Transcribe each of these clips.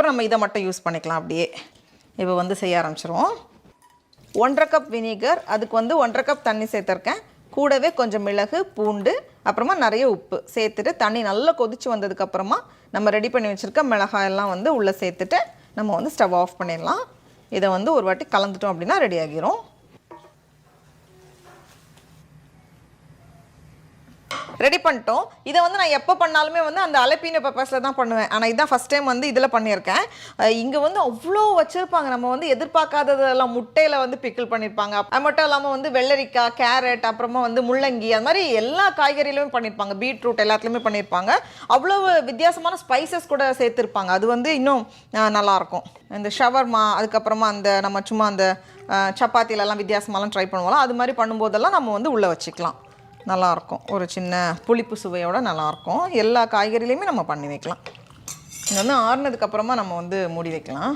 அப்புறம் நம்ம இதை மட்டும் யூஸ் பண்ணிக்கலாம் அப்படியே. இப்போ வந்து செய்ய ஆரம்பிச்சிருவோம். 1.5 கப் வினிகர், அதுக்கு வந்து 1.5 கப் தண்ணி சேர்த்துருக்கேன். கூடவே கொஞ்சம் மிளகு, பூண்டு, அப்புறமா நிறைய உப்பு சேர்த்துட்டு தண்ணி நல்லா கொதிச்சு வந்ததுக்கப்புறமா நம்ம ரெடி பண்ணி வச்சுருக்க மிளகாயெல்லாம் வந்து உள்ளே சேர்த்துட்டு நம்ம வந்து ஸ்டவ் ஆஃப் பண்ணிடலாம். இதை வந்து ஒரு வாட்டி கலந்துட்டோம் அப்படின்னா ரெடி ஆகிரும். ரெடி பண்ணிட்டோம். இதை வந்து நான் எப்போ பண்ணாலுமே வந்து அந்த அலப்பீனோ பெப்பர்ஸில் தான் பண்ணுவேன். ஆனால் இதுதான் ஃபஸ்ட் டைம் வந்து இதில் பண்ணியிருக்கேன். இங்கே வந்து அவ்வளோ வச்சுருப்பாங்க. நம்ம வந்து எதிர்பார்க்காததெல்லாம் முட்டையில் வந்து பிக்கிள் பண்ணியிருப்பாங்க. அது மட்டும் இல்லாமல் வந்து வெள்ளரிக்காய், கேரட், அப்புறமா வந்து முள்ளங்கி, அது மாதிரி எல்லா காய்கறியிலுமே பண்ணியிருப்பாங்க. பீட்ரூட் எல்லாத்துலேயுமே பண்ணியிருப்பாங்க. அவ்வளோ வித்தியாசமான ஸ்பைசஸ் கூட சேர்த்துருப்பாங்க. அது வந்து இன்னும் நல்லாயிருக்கும். இந்த ஷவர்மா, அதுக்கப்புறமா அந்த நம்ம சும்மா அந்த சப்பாத்திலெல்லாம் வித்தியாசமாலாம் ட்ரை பண்ணுவோம்ல, அது மாதிரி பண்ணும்போதெல்லாம் நம்ம வந்து உள்ளே வச்சுக்கலாம். நல்லாயிருக்கும். ஒரு சின்ன புளிப்பு சுவையோடு நல்லாயிருக்கும். எல்லா காய்கறிலையுமே நம்ம பண்ணி வைக்கலாம். இது வந்து ஆறுனதுக்கப்புறமா நம்ம வந்து மூடி வைக்கலாம்.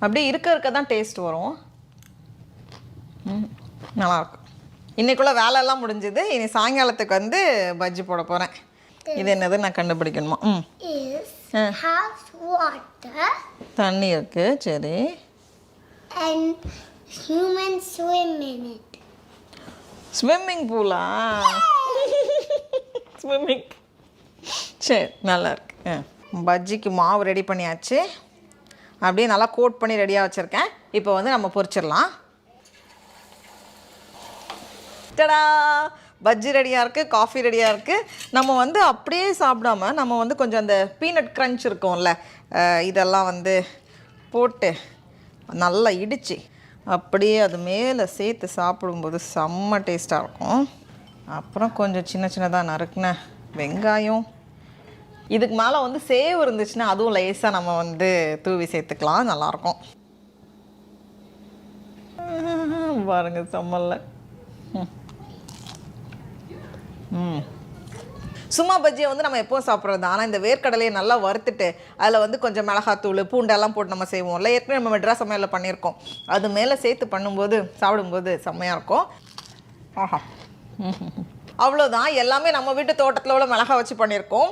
அப்படியே இருக்க தான் டேஸ்ட் வரும். நல்லாயிருக்கும். இன்றைக்குள்ள வேலையெல்லாம் முடிஞ்சுது. இனி சாயங்காலத்துக்கு வந்து பஜ்ஜி போட போகிறேன். இது என்னது நான் கண்டுபிடிக்கணுமா? தண்ணி இருக்கு. சரி. ஸ்விம்மிங் பூலா? ஸ்விம்மிங். சரி, நல்லா இருக்கு. பஜ்ஜிக்கு மாவு ரெடி பண்ணியாச்சு. அப்படியே நல்லா கோட் பண்ணி ரெடியாக வச்சுருக்கேன். இப்போ வந்து நம்ம பொரிச்சிடலாம். டடா, பஜ்ஜி ரெடியாக இருக்குது, காஃபி ரெடியாக இருக்குது. நம்ம வந்து அப்படியே சாப்பிடாம நம்ம வந்து கொஞ்சம் அந்த பீனட் க்ரன்ச் இருக்கும்ல, இதெல்லாம் வந்து போட்டு நல்லா இடித்து அப்படியே அது மேலே சேர்த்து சாப்பிடும்போது செம்ம டேஸ்ட்டாக இருக்கும். அப்புறம் கொஞ்சம் சின்ன சின்னதாக நறுக்குன வெங்காயம், இதுக்கு மேலே வந்து சேவ் இருந்துச்சுன்னா அதுவும் லேசாக நம்ம வந்து தூவி சேர்த்துக்கலாம். நல்லாயிருக்கும். பாருங்க செம்மல்ல. சும்மா பஜ்ஜியை வந்து நம்ம எப்போவும் சாப்பிட்றது. ஆனால் இந்த வேர்க்கடலையை நல்லா வறுத்துட்டு அதில் வந்து கொஞ்சம் மிளகாத்தூள், பூண்டெல்லாம் போட்டு நம்ம செய்வோம்ல, ஏற்கனவே நம்ம மெட்ராஸ் சமையலில் பண்ணியிருக்கோம். அது மேலே சேர்த்து பண்ணும்போது சாப்பிடும்போது செம்மையாக இருக்கும். ஆஹா, அவ்வளோதான். எல்லாமே நம்ம வீட்டு தோட்டத்தில் உள்ள மிளகா வச்சு பண்ணியிருக்கோம்.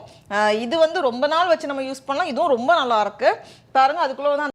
இது வந்து ரொம்ப நாள் வச்சு நம்ம யூஸ் பண்ணலாம். இதுவும் ரொம்ப நல்லாயிருக்கு பாருங்கள். அதுக்குள்ளே வந்து